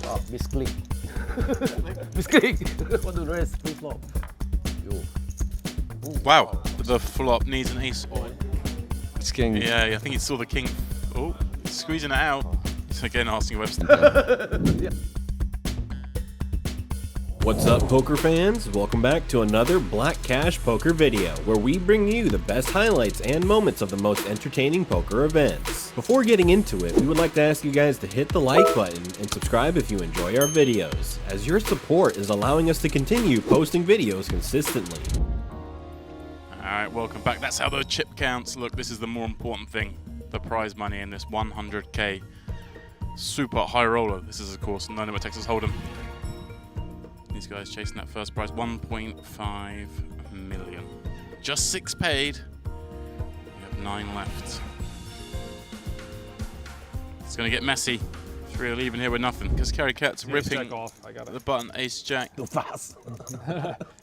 Ah, misclick. Misclick. What the rest? Free flop. Yo. Ooh, wow, the flop needs an ace or... It's king. Yeah, I think he saw the king. Oh, squeezing it out. He's again asking Webster. Yeah. What's up, poker fans? Welcome back to another Black Cash Poker video, where we bring you the best highlights and moments of the most entertaining poker events. Before getting into it, we would like to ask you guys to hit the like button and subscribe if you enjoy our videos, as your support is allowing us to continue posting videos consistently. Alright, welcome back. That's how the chip counts. Look, this is the more important thing. The prize money in this 100k super high roller. This is, of course, no limit Texas Hold'em. These guys chasing that first prize, 1.5 million. Just 6 paid. We have 9 left. It's going to get messy. It's really leaving here with nothing because Cary Catz ripping the button ace jack. Too fast.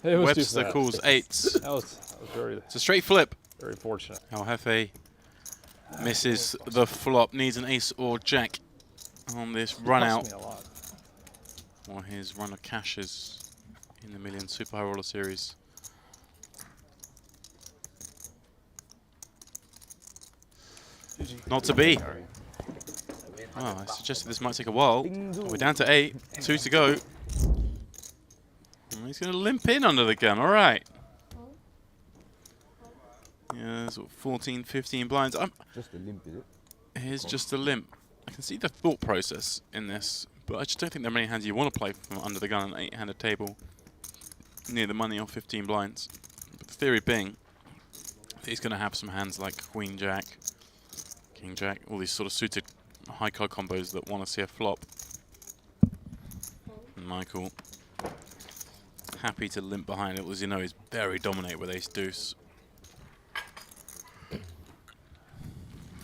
Webster calls 8s. That was very, It's a straight flip. very fortunate. El Jefe misses the flop, needs an ace or jack on this run out. Cost me a lot. Or his run of cashes in the Million Super High Roller Series. Not to be. Well, I suggested this might take a while. We're down to 8, 2 to go. And he's going to limp in under the gun, all right. Yeah, sort of 14, 15 blinds. Just a limp, is it? Here's just a limp. I can see the thought process in this, but I just don't think there are many hands you want to play from under the gun on an 8-handed table near the money on 15 blinds. But the theory being that he's going to have some hands like Queen Jack, King Jack, all these sort of suited high card combos that want to see a flop. And Michael, happy to limp behind it, as you know, he's very dominant with ace deuce.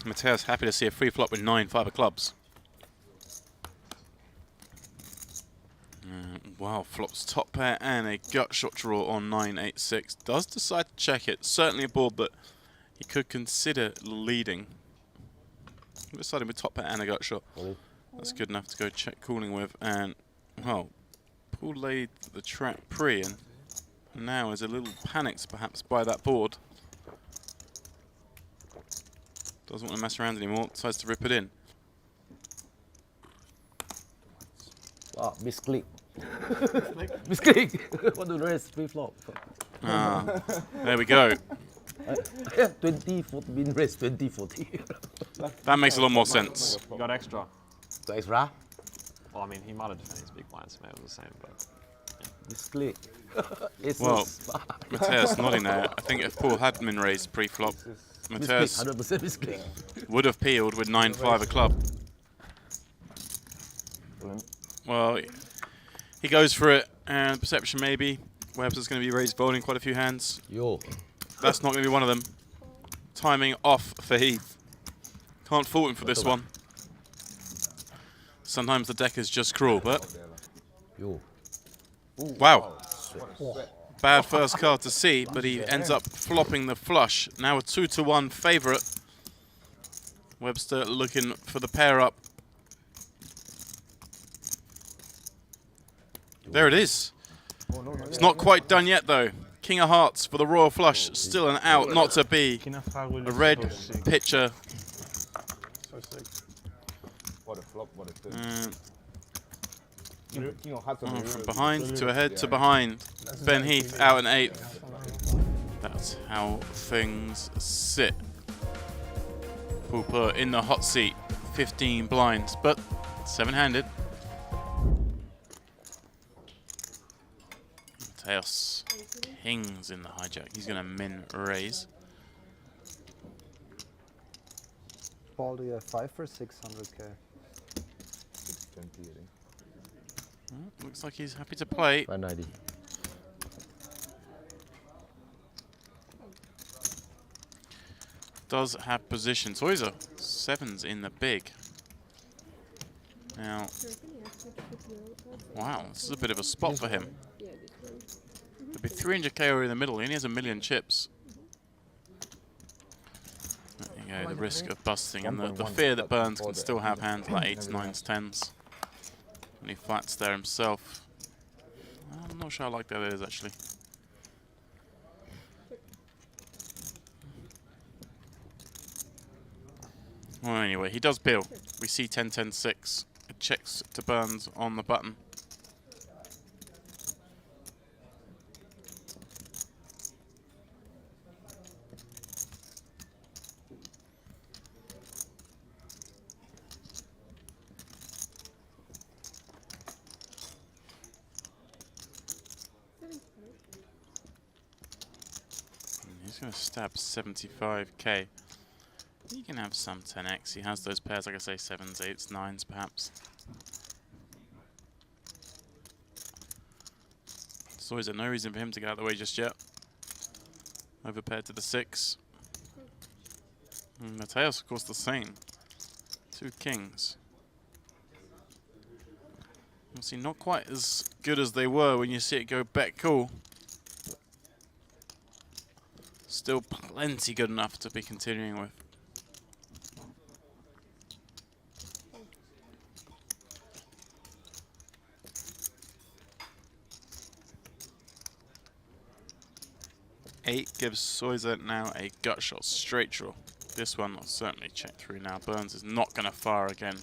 Matthias happy to see a free flop with 9 5 of clubs. Wow, flops top pair and a gut shot draw on 9-8-6. Does decide to check it. Certainly a board that he could consider leading. Deciding with top pair and a gut shot. That's good enough to go check calling with. And, well, Paul laid the trap pre and now is a little panicked perhaps by that board. Doesn't want to mess around anymore, decides to rip it in. Ah, misclick. Misclick. What the rest? Free flop. There we go. I have 20-40 win race, 20-40. That makes a lot more sense. You got extra. So extra? Well, I mean, he might have defended his big blinds, so maybe it was the same, but... Misclick. It's Well, Matthias nodding there. I think if Paul had min raised pre-flop, Matthias 100% misclick. would have peeled with 9-5 a club. Well, he goes for it, and perception maybe. Webster's going to be raised folding quite a few hands. Yo. That's not going to be one of them. Timing off for Heath. Can't fault him for this one. Sometimes the deck is just cruel, but... Yo. Wow. Bad first card to see, but he ends up flopping the flush. Now a 2-1 favourite. Webster looking for the pair up. There it is. It's not quite done yet though. King of Hearts for the Royal Flush. Still an out, not to be. A red pitcher. From behind to ahead to behind. Ben Heath out in 8th. That's how things sit. Phua in the hot seat. 15 blinds, but 7-handed. Mateos Kings in the hijack. He's going to min raise. Paul, do you have 5 for 600k? 620, I think. Looks like he's happy to play. 590. Does have position. Soyza, 7s in the big. Now, wow, this is a bit of a spot for him. There'll be 300k over in the middle. He only has 1 million chips. There you go, the risk of busting and the fear that Burns can still have hands like 8s, 9s, 10s. When he flats there himself. I'm not sure how like that is actually. Well, anyway, he does peel. We see 10-10-6. It checks to Burns on the button. He's going to stab 75k. He can have some 10x. He has those pairs, like I say, 7s, 8s, 9s perhaps. Soyza, no reason for him to get out of the way just yet. Overpaired to the 6. And Mateos, of course, the same. 2 kings. Obviously not quite as good as they were when you see it go bet call. Still plenty good enough to be continuing with. Eight gives Soyza now a gut shot straight draw. This one will certainly check through now. Burns is not going to fire again.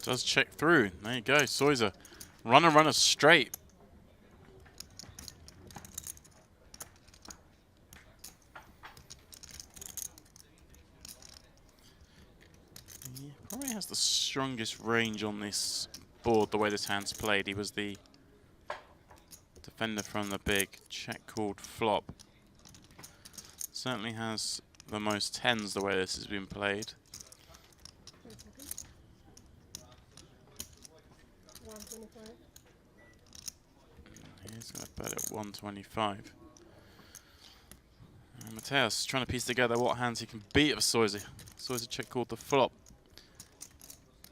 Does check through. There you go, Soyza. Runner straight. He probably has the strongest range on this board, the way this hand's played. He was the defender from the big check called flop. Certainly has the most tens the way this has been played. He's going to bet at 125. And Matthias trying to piece together what hands he can beat of Soyza. Soyza check called the flop.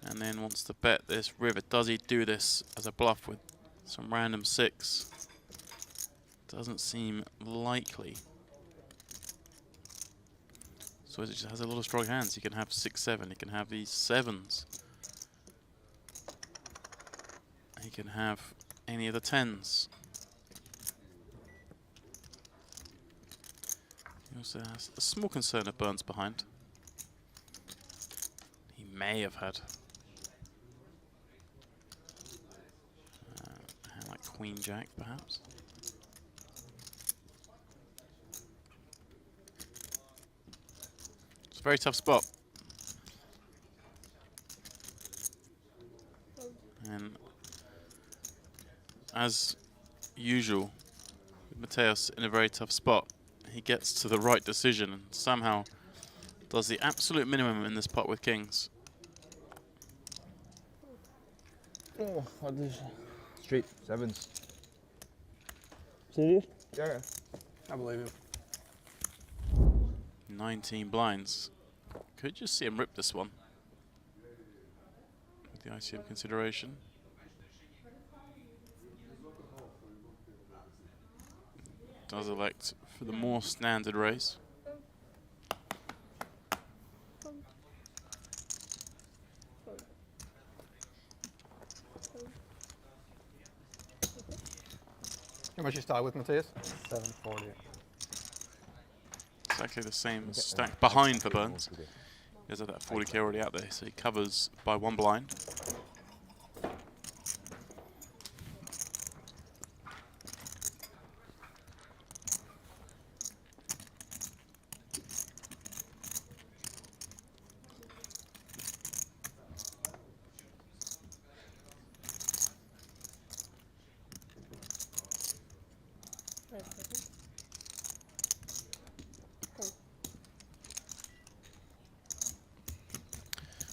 And then wants to bet this river. Does he do this as a bluff with some random 6? Doesn't seem likely. Soyza just has a lot of strong hands. He can have 6-7. He can have these 7s. He can have any of the 10s. He also has a small concern of Burns behind. He may have had a hand like Queen Jack, perhaps. It's a very tough spot. And as usual, with Mateos in a very tough spot, he gets to the right decision and somehow does the absolute minimum in this pot with kings. Oh, what is straight 7s. Serious? Yeah, I believe you. 19 blinds. Could just see him rip this one with the ICM consideration. Does elect for the more standard race. How much you start with, Matthias? 740. Exactly the same stack behind for Burns. He has that 40k already out there, so he covers by 1 blind.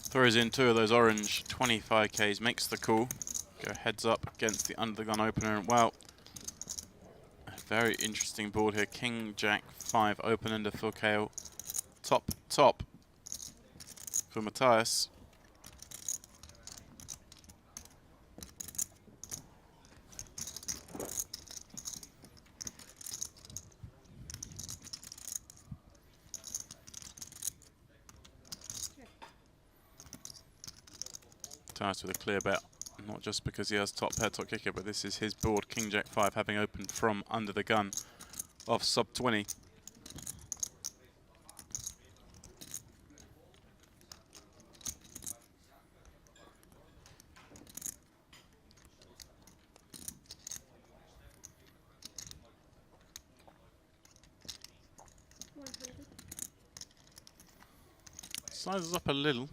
Throws in 2 of those orange 25ks, makes the call. Go heads up against the under the gun opener. Well, a very interesting board here. King, Jack, 5, open ender for Kahle. Top. for Matthias. Matthias with a clear bet, not just because he has top pair, top kicker, but this is his board, King Jack 5, having opened from under the gun of sub 20. Sizes up a little.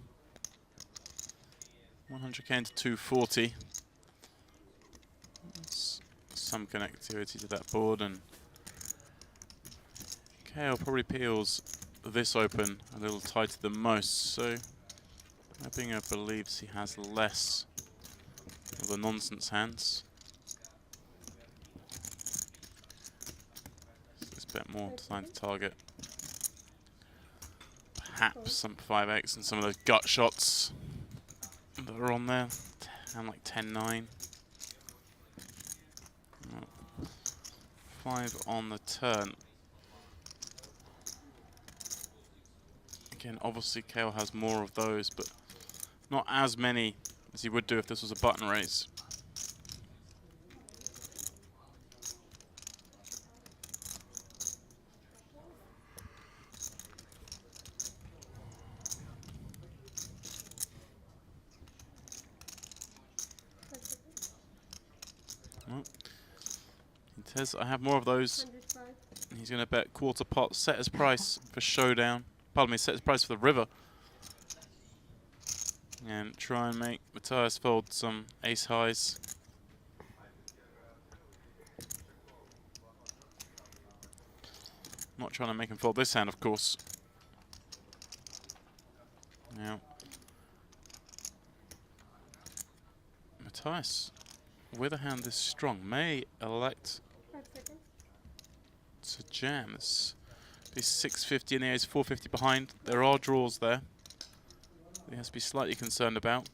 100k into 240. That's some connectivity to that board, and Kahle probably peels this open a little tighter than most, so Eibinger believes he has less of the nonsense hands. So this bet more designed to target perhaps some 5x and some of those gut shots that are on there. And like 10-9. 5 on the turn. Again, obviously Kahle has more of those, but not as many as he would do if this was a button race. Well, he says, I have more of those. He's going to bet quarter pot, set his price for Showdown. Pardon me, set his price for the river. And try and make Matthias fold some ace highs. Not trying to make him fold this hand, of course. Now, Matthias, with a hand this strong, may elect to jam. This is 650 and the ace 450 behind. There are draws there. He has to be slightly concerned about.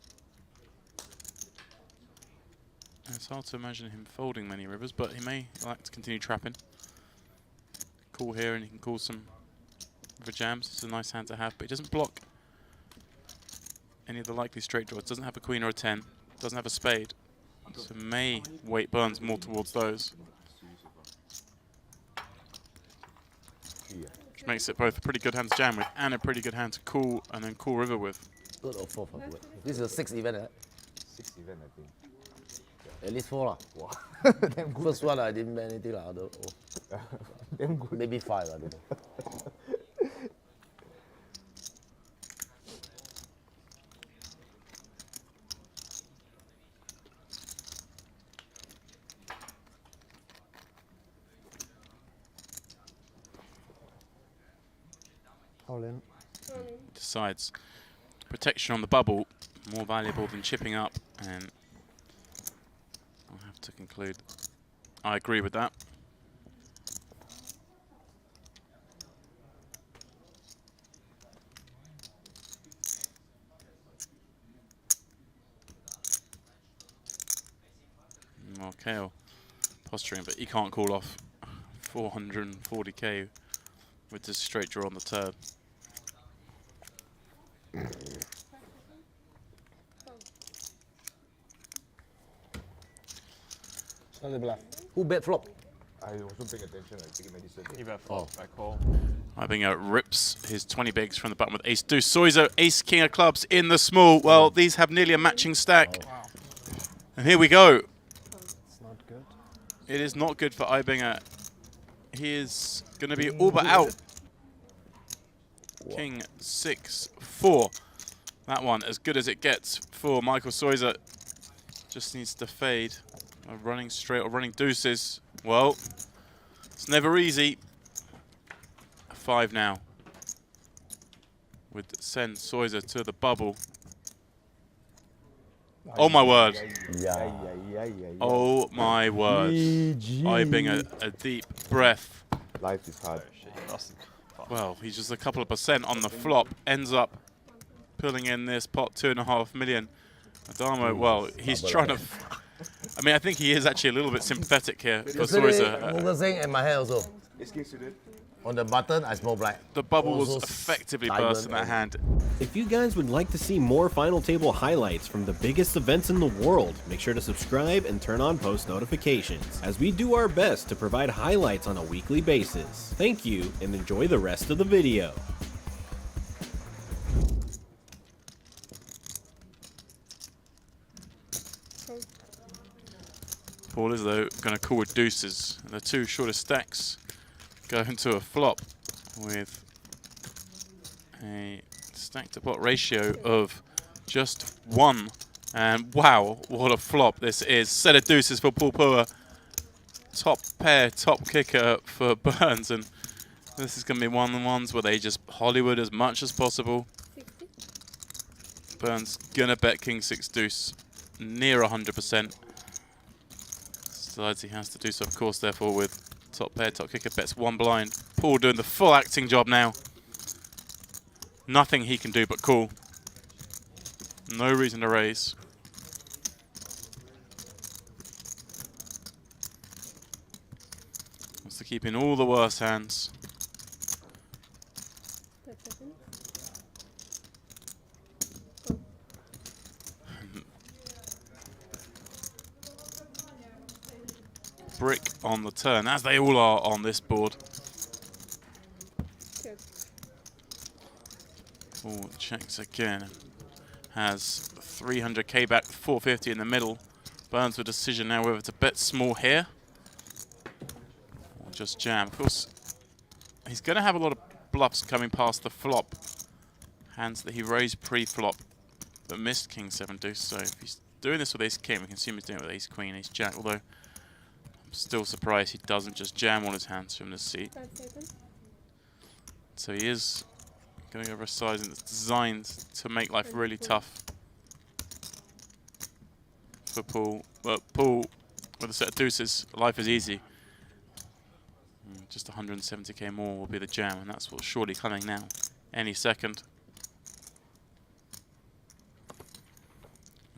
And it's hard to imagine him folding many rivers, but he may like to continue trapping. Call here and he can call some river jams. It's a nice hand to have, but he doesn't block any of the likely straight draws. Doesn't have a queen or a 10. Doesn't have a spade. So may weight Burns more towards those. Which makes it both a pretty good hand to jam with and a pretty good hand to call and then call river with. Third or fourth, I forgot. This is a sixth event, eh? Sixth event, I think. At least 4 lah. Wow. Damn good. First one I didn't bet anything lah. Damn good. Maybe 5, I don't know. All in. Decides protection on the bubble more valuable than chipping up, and I'll have to conclude I agree with that. Well, Kahle posturing, but he can't call off 440k with this straight draw on the turn. Who bet flop? I wasn't paying attention. I was taking medicine. He bet flop, bet call. Eibinger rips his 20 bigs from the button with ace deuce. Soyza, ace king of clubs in the small. Well, these have nearly a matching stack. Wow. And here we go. It's not good. It is not good for Eibinger. He is going to be all but out. King 6-4. That one as good as it gets for Michel Soyza. Just needs to fade. Running straight or running deuces. Well, it's never easy. 5 now. Would send Soyza to the bubble. Oh my word. Oh my word. Eibinger a deep breath. Life is hard. Shit, he lost. Fuck. Well, he's just a couple of percent on the flop. Ends up pulling in this pot, 2.5 million. Addamo, well, he's trying to. I mean, I think he is actually a little bit sympathetic here for Soyza. Focusing in my hand also. On the button, I small black. The bubble was Also effectively diamond burst in that and- hand. If you guys would like to see more final table highlights from the biggest events in the world, make sure to subscribe and turn on post notifications, as we do our best to provide highlights on a weekly basis. Thank you, and enjoy the rest of the video. Paul is, though, going to call with deuces. And the two shortest stacks go into a flop with a stack to pot ratio of just 1. And wow, what a flop this is. Set of deuces for Paul Phua. Top pair, top kicker for Burns. And this is going to be one of the ones where they just Hollywood as much as possible. Burns going to bet king 6 deuce near 100%. Decides he has to do so, of course, therefore, with top pair, top kicker, bets 1 blind. Paul doing the full acting job now. Nothing he can do but call. No reason to raise. Wants to keep in all the worst hands. Brick on the turn, as they all are on this board. Oh, checks again. Has 300k back, 450 in the middle. Burns with decision now whether to bet small here or just jam. Of course, he's going to have a lot of bluffs coming past the flop. Hands that he raised pre-flop but missed king 7 deuce. So if he's doing this with ace king, we can assume he's doing it with ace queen, ace jack. Although I'm still surprised he doesn't just jam all his hands from the seat. So he is going over a sizing that's designed to make life really tough for Paul. But Paul, with a set of deuces, life is easy. Just 170k more will be the jam, and that's what's surely coming now, any second.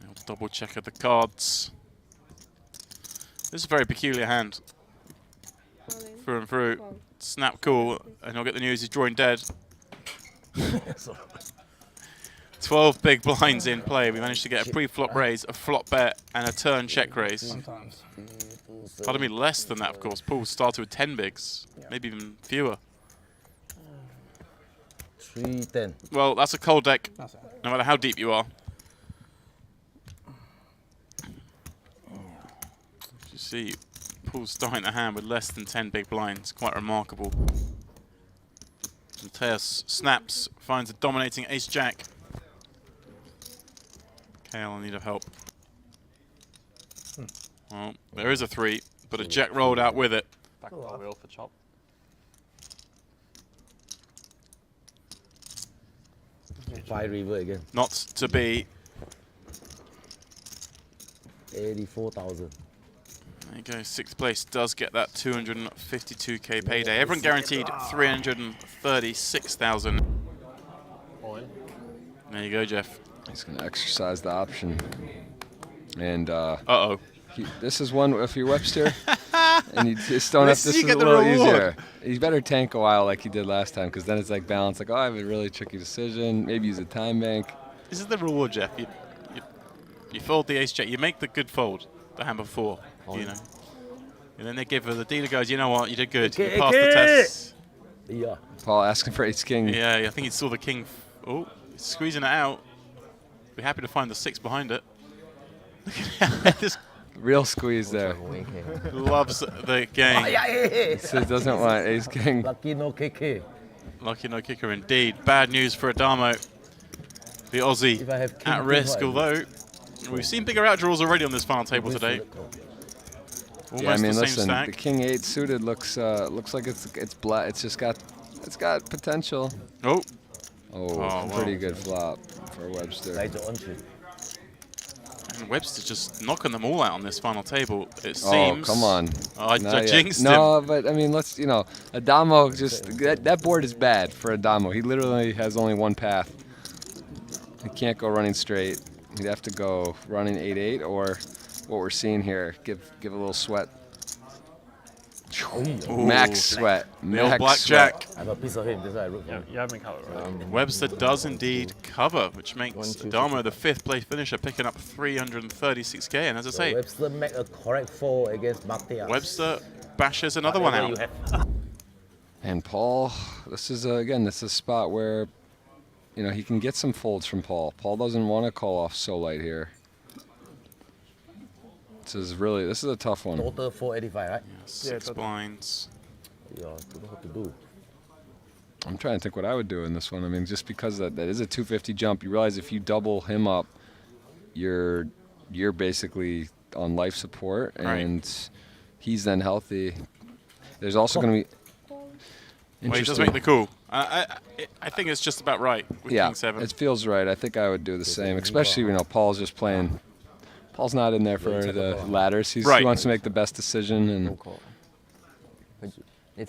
I'll double check of the cards. This is a very peculiar hand. Through and through. Snap call, and he'll get the news he's drawing dead. 12 big blinds in play. We managed to get a pre-flop raise, a flop bet, and a turn check raise. Pardon me, less than that, of course. Paul started with 10 bigs, maybe even fewer. 310. Well, that's a cold deck, no matter how deep you are. You see, Paul's starting the hand with less than 10 big blinds. Quite remarkable. Matthias snaps, finds a dominating ace-jack. Kahle in need of help. Well, there is a 3, but a jack rolled out with it. Back on the wheel for chop. Five river again. Not to be. 84,000. There you go, 6th place does get that 252k payday. Everyone guaranteed 336,000. All in. There you go, Jeff. He's going to exercise the option. And Uh-oh. this is one, if you're Webster, and you just don't have, Yes, this you is get a the little reward. easier. You better tank a while like you did last time, because then it's like balance, like, oh, I have a really tricky decision. Maybe use a time bank. This is the reward, Jeff. You fold the ace-jack. You make the good fold, the hand before, you know. And then they give her, the dealer goes, you know what, you did good. You passed the test. Yeah. Paul asking for ace king. Yeah, I think he saw the king. Oh, he's squeezing it out. Be happy to find the 6 behind it. Look at this. Real squeeze there. Loves the game. So doesn't want ace king. Lucky no KK. Lucky no kicker indeed. Bad news for Addamo. The Aussie If I have king, at risk, king, what I although we've seen bigger outdraws already on this final table today. Almost Yeah, I mean, the same listen, stack. the king 8 suited looks like it's black. It's just got potential. Oh, Oh, pretty wow. good flop for Webster. and Webster just knocking them all out on this final table, it Oh, seems. come on. Oh, I Not yet. jinxed him. No, but I mean, let's, Addamo just, that board is bad for Addamo. He literally has only one path. He can't go running straight. He'd have to go running 8-8 or what we're seeing here. Give a little sweat. Max sweat. The old Max blackjack. sweat. I have a piece of him, that's why I root for Yeah, him. you have me covered, right? Webster does indeed cover, which makes Addamo the 5th place finisher, picking up 336k. And as I So say, Webster make a correct fold against Matthias. Webster bashes another one Whatever you out. have. And Paul, this is again, this is a spot where, you know, he can get some folds from Paul. Paul doesn't want to call off so light here. This is a tough one. Total 485, right? 6 blinds. Yeah, don't know what to do. I'm trying to think what I would do in this one. I mean, just because that is a 250 jump, you realize if you double him up, you're basically on life support, and he's then healthy. There's also going to be. Well, he does make the call. I think it's just about right with Yeah, King 7. it feels right. I think I would do the same, especially, you know, Paul's just playing. Paul's not in there for the ladders. He wants to make the best decision. And He's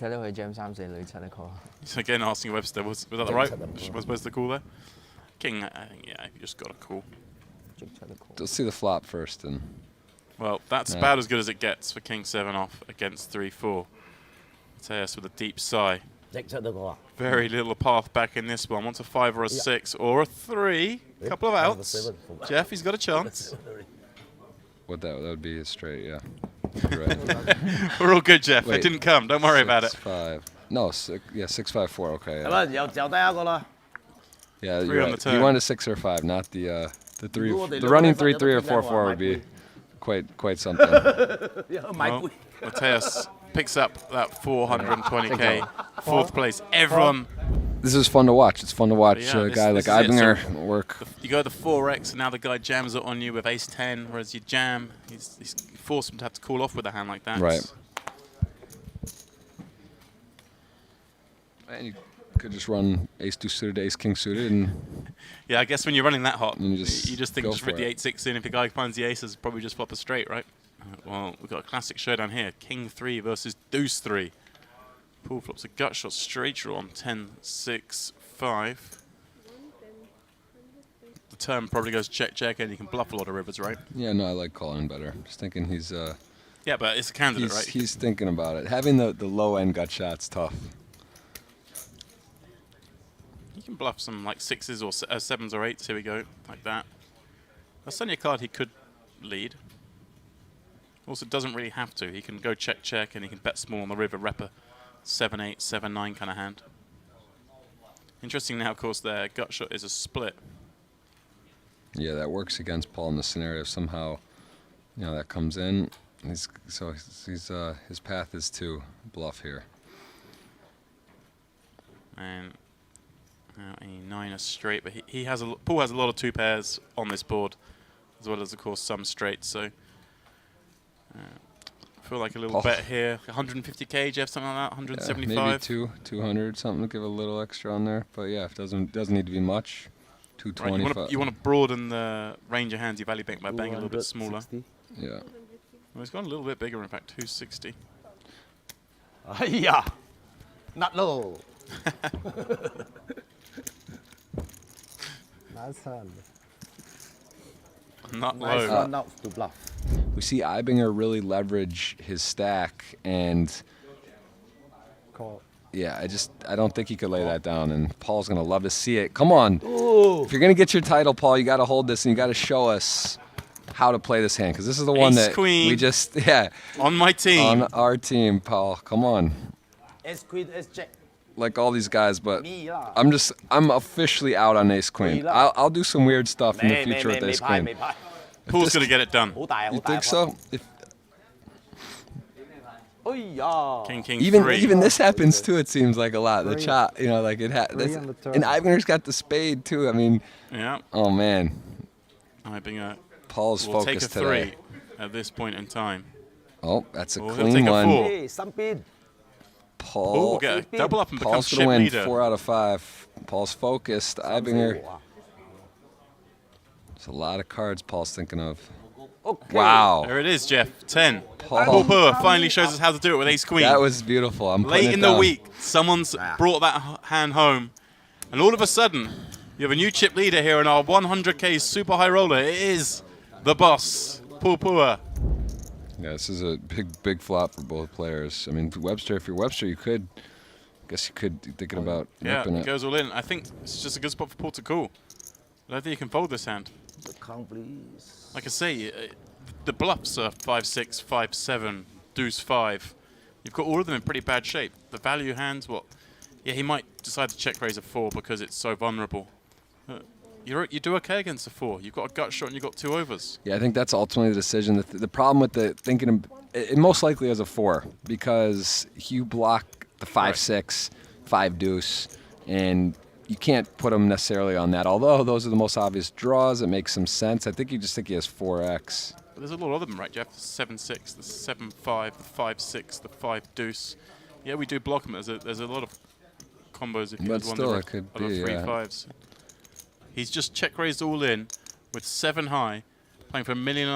again asking Webster, was that the right? Was Webster the call there? King, I think, yeah, you just got a call. let's see the flop first. And Well, that's about as good as it gets for King 7 off against 3-4. Mateos with a deep sigh. Very little path back in this one. Wants a 5 or a 6 or a 3. Couple of outs. Jeff, he's got a chance. what that would be a straight, yeah. Right. We're all good, Jeff. Wait, It didn't come. Don't worry about it. 6-5. No, 6-5-4. Okay. Yeah, 係咪又掉低一個啦？ yeah 3 you're on right. the You turn. wanted a 6 or 5, not the 3.如果我哋 The running 3-3 兩個 or 分有得 4-4 would be quite something. 買 Well, 杯。 Mateos picks up that 420k. 4th place. Everyone. This is fun to watch. It's fun to watch Yeah, a this- guy this like is it. Eibinger So work. You go the 4x, and now the guy jams it on you with ace 10, whereas you jam, he's forced him to have to call off with a hand like that. Right. And you could just run ace-2 suited, ace-king suited, and Yeah, I guess when you're running that hot, You you just think go just rip for the it. 8-6 in. If the guy finds the aces, probably just flop a straight, right? Well, we've got a classic showdown here. King 3 versus Deuce 3. Paul flops a gut shot straight draw on 10-6-5. The turn probably goes check, and you can bluff a lot of rivers, right? yeah, no, I like calling better. Just thinking he's Yeah, but it's a candidate, right? he's thinking about it. Having the low end gut shot's tough. You can bluff some like 6s or 7s or 8s. Here we go, like that. That's only a card he could lead. Also, doesn't really have to. He can go check, and he can bet small on the river, rep a 7-8, 7-9 kind of hand. Interesting now, of course, their gut shot is a split. Yeah, that works against Paul in the scenario. Somehow, you know, that comes in. His path is to bluff here. And now a 9 straight, but he has Paul has a lot of 2 pairs on this board, as well as, of course, some straights. So I feel like a little bet here. 150k, Jeff, something like that. 175. Yeah, maybe 200 something to give a little extra on there. But yeah, it doesn't need to be much. Right, 225. you want to broaden the range of hands you value bank by betting a little bit smaller. 260. Yeah. Well, he's gone a little bit bigger, in fact, 260. 哎呀，甩咯！ Nice hand. Not Nice low. run out to bluff. We see Eibinger really leverage his stack, and Call. yeah, I don't think he could lay that down, and Paul's gonna love to see it. Come on, Ooh. if you're gonna get your title, Paul, you gotta hold this, and you gotta show us how to play this hand, because this is the one Ace that queen. we just On my team. on our team, Paul. Come on, Ace queen, ace jack. like all these guys, but Me lah. I'm officially out on ace queen. Me lah. I'll do some weird stuff in the 未 future 未 with 未 ace 派 queen. 未派， Paul's going to get it done. 好大好 You 大。 think so? If, 哎呀， King, even 3. even this happens too. It seems like a lot. The Three. chop, you know, like it Three on the turn. and Eibinger's got the spade too. I mean, Yeah. oh man, Eibinger Paul's will take a focused 3 today. at this point in time. Oh, that's a Oh, he'll clean take a one. 4. 誒三邊， Paul Paul, will get a double up and become Paul's chip gonna win leader. 4 out of 5. Paul's focused. Eibinger. 哇 There's a lot of cards Paul's thinking of. OK， Wow, There it is, Jeff. 10. Paul. Paul Phua finally shows us how to do it with ace queen. That was beautiful. I'm putting Late it in the down. week, someone's brought that hand home, and all of a sudden, You have a new chip leader here in our 100k super high roller. It is the boss, Phua. Yeah, this is a big flop for both players. I mean, Webster, if you're Webster, you could, I guess you could be thinking about ripping Yeah, it. goes all in. I think it's just a good spot for Paul to call. I don't think you can fold this hand. The count, please. Like I say, the bluffs are 5-6, 5-7, deuce 5. You've got all of them in pretty bad shape. The value hands, well, yeah, he might decide to check raise a 4 because it's so vulnerable. You do okay against a 4. You've got a gut shot and you've got 2 overs. Yeah, I think that's ultimately the decision. The problem with the thinking, it most likely is a 4 because you block the 5-6, 5 deuce, and you can't put him necessarily on that. Although those are the most obvious draws, it makes some sense. I think you just think he has 4x. But there's a lot of them, right, Jeff? The 7-6, the 7-5, the 5-6, the 5 deuce. Yeah, we do block them. There's a lot of combos if you But want still, to it could other be, 3 yeah. 5s. He's just check raised all in with 7 high, playing for $1.5 million.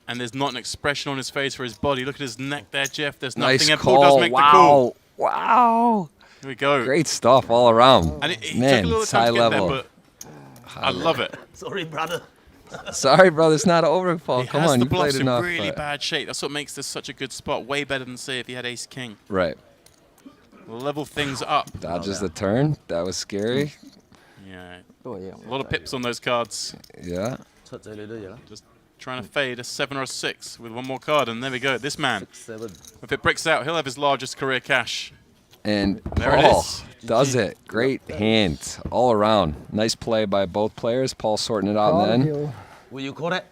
And there's not an expression on his face or his body. Look at his neck there, Jeff. There's Nice nothing. And call. Paul does make the call. Wow. Here we go. Great stuff all around. And he Man, took a little it's time high to get level. there, but I love it. Sorry, brother. Sorry, brother, it's not over, Paul. He Come has on, the you played bluffs in enough. really but- bad shape. That's what makes this such a good spot. Way better than, say, if he had ace-king. Right. Level things up. Dodges the turn. That was scary. Yeah. 都係一樣 A lot of pips on those cards. Yeah. 出仔你都贏啦 Just trying to fade a 7 or a 6 with one more card, and there we go. This man, ，7。 if it bricks out, he'll have his largest career cash. And There it Paul is. does it. Great hand all around. Nice play by both players. Paul sorting it out and then. Will you call that?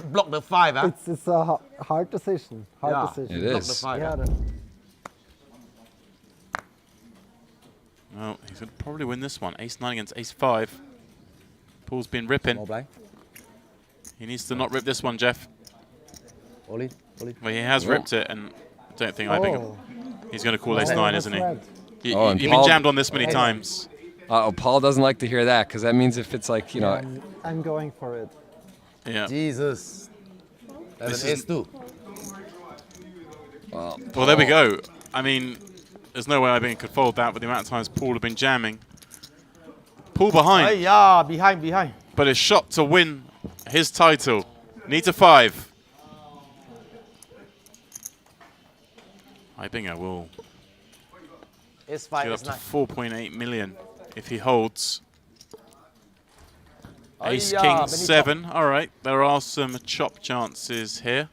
Block the 5, huh? It's a hard decision. Hard Yeah. decision. It Block the is. 5. Yeah, huh? Well, he's going to probably win this one. Ace-9 against Ace-5. Paul's been ripping. More blind. He needs to not rip this one, Jeff. All in. All in. Well, he has ripped it, and I don't think Eibinger. He's going to call Ace-9, isn't he? You've Oh, and been Paul- jammed on this many times. Uh-oh, Paul doesn't like to hear that because that means if it's like, you know, I'm going for it. Yeah. Jesus. That's This an is- ace 2. Well, there we go. I mean, there's no way Eibinger could fold that with the amount of times Paul have been jamming. Paul behind, yeah, behind. but his shot to win his title. Needs a 5. Eibinger will Ace 5, get up ace to 9. 4.8 million if he holds. Ace yeah, King many 7. All right, there are some chop chances here.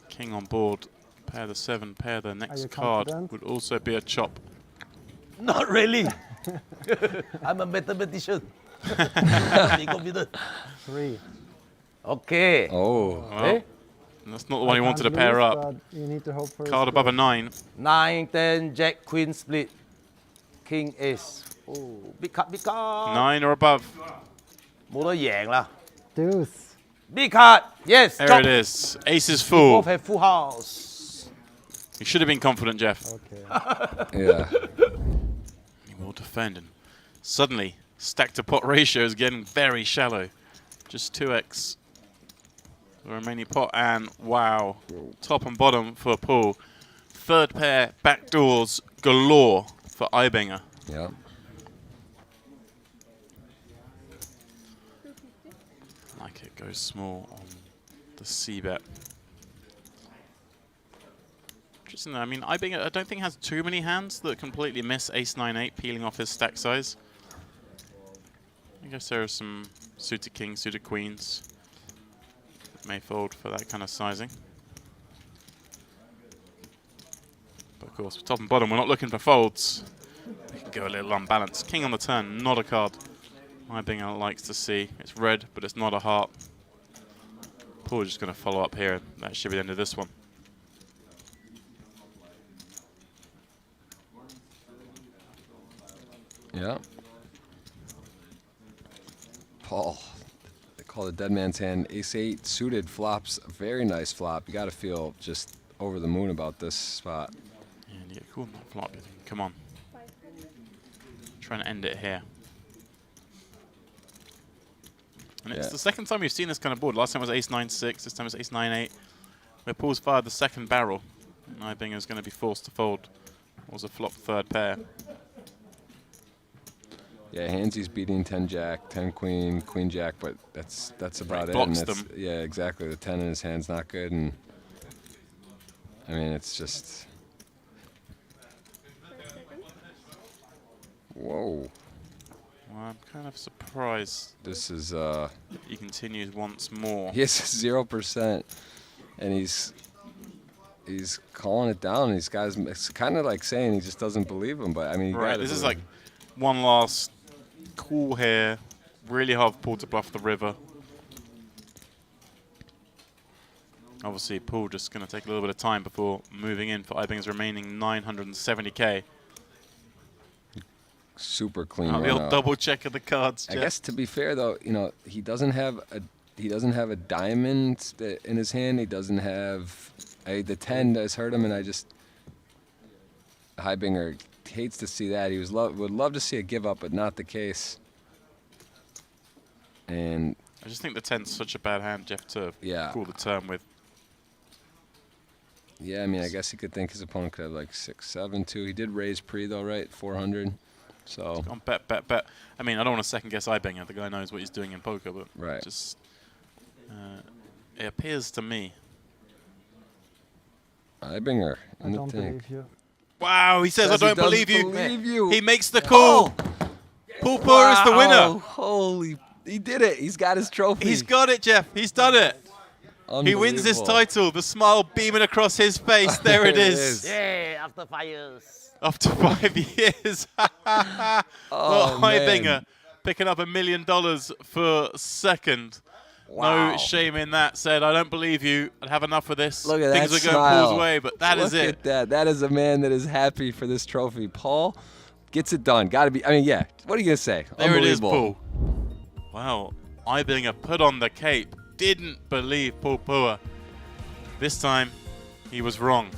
King on board. Pair the 7. Pair the next you card confident? would also be a chop. Not really. I'm a mathematician. Be confident. 3. Okay. oh, Well, Eh? that's not the one he wanted to pair up. You need to hope for Card above a 9. 9, 10, Jack, Queen split. King, Ace. Oh, big card, big card. 9 or above. 冇得贏啦。 Deuce. Big card. Yes. There chop. it is. Ace is full. Both have full house. You should have been confident, Jeff. Okay. yeah. He will defend. And suddenly, stack to pot ratio is getting very shallow. Just 2x. The remaining pot, and wow. Top and bottom for Paul. Third pair, backdoors galore for Eibinger. Yeah. Like it goes small on the C-bet. Interesting though, I mean, Eibinger, I don't think has too many hands that completely miss Ace-9-8 peeling off his stack size. I guess there are some suited kings, suited queens that may fold for that kind of sizing. But of course, top and bottom, we're not looking for folds. We can go a little unbalanced. King on the turn, not a card. Eibinger likes to see. It's red, but it's not a heart. Paul's just going to follow up here. That should be the end of this one. Yeah. Paul, they call it dead man's hand. Ace-8 suited flops. A very nice flop. You got to feel just over the moon about this spot. And you get cool that flop. You think, come on. Trying to end it here. And it's Yeah. the second time we've seen this kind of board. Last time was Ace-9-6. This time it's Ace-9-8. Where Paul's fired the second barrel. And Eibinger's going to be forced to fold Was a flop third pair. Yeah, Handsy's beating 10 Jack, 10 Queen, Queen Jack, but that's about it. Blocks And them. yeah, exactly. The 10 in his hand's not good, and I mean it's just. Whoa. Well, I'm kind of surprised This is he continues once more. he has 0%, and he's calling it down. These guys, it's kind of like saying he just doesn't believe him, but I mean, you Right, gotta this is believe like one last call here. Really hard pull to bluff the river. Obviously, Paul just going to take a little bit of time before moving in for Eibinger's remaining 970k. super clean. The run old out. double check of the cards, I Jeff. guess to be fair though, you know, he doesn't have a diamond in his hand. He doesn't have the 10 has hurt him, and Eibinger hates to see that. He would love to see a give up, but not the case. And I just think the 10's such a bad hand, Jeff, to Yeah. call the turn with. yeah, I mean, I guess he could think his opponent could have like 6-7 too. He did raise pre though, right? 400. So On bet. I mean, I don't want to second guess Eibinger. The guy knows what he's doing in poker, but Right. just it appears to me. Eibinger I in the don't tank. believe you. Wow, he says, I Says he don't doesn't believe you. you. He makes the call. Paul Phua is the winner. Holy, he did it. He's got his trophy. He's got it, Jeff. He's done it. He wins this Unbelievable. title. The smile beaming across his face. There it is. Yeah, after 5 years. After 5 years. Oh, Well, Eibinger man. picking up $1 million for second. Wow. No shame in that. Said, I don't believe you. I'd have enough of this. Look at Things that are going smile. Paul's way, but that is Look it. at that. That is a man that is happy for this trophy. Paul gets it done. Got to be. I mean, yeah. What are you gonna say? There it is, Unbelievable. Paul. Wow. Eibinger put on the cape. Didn't believe Paul Phua. This time, he was wrong.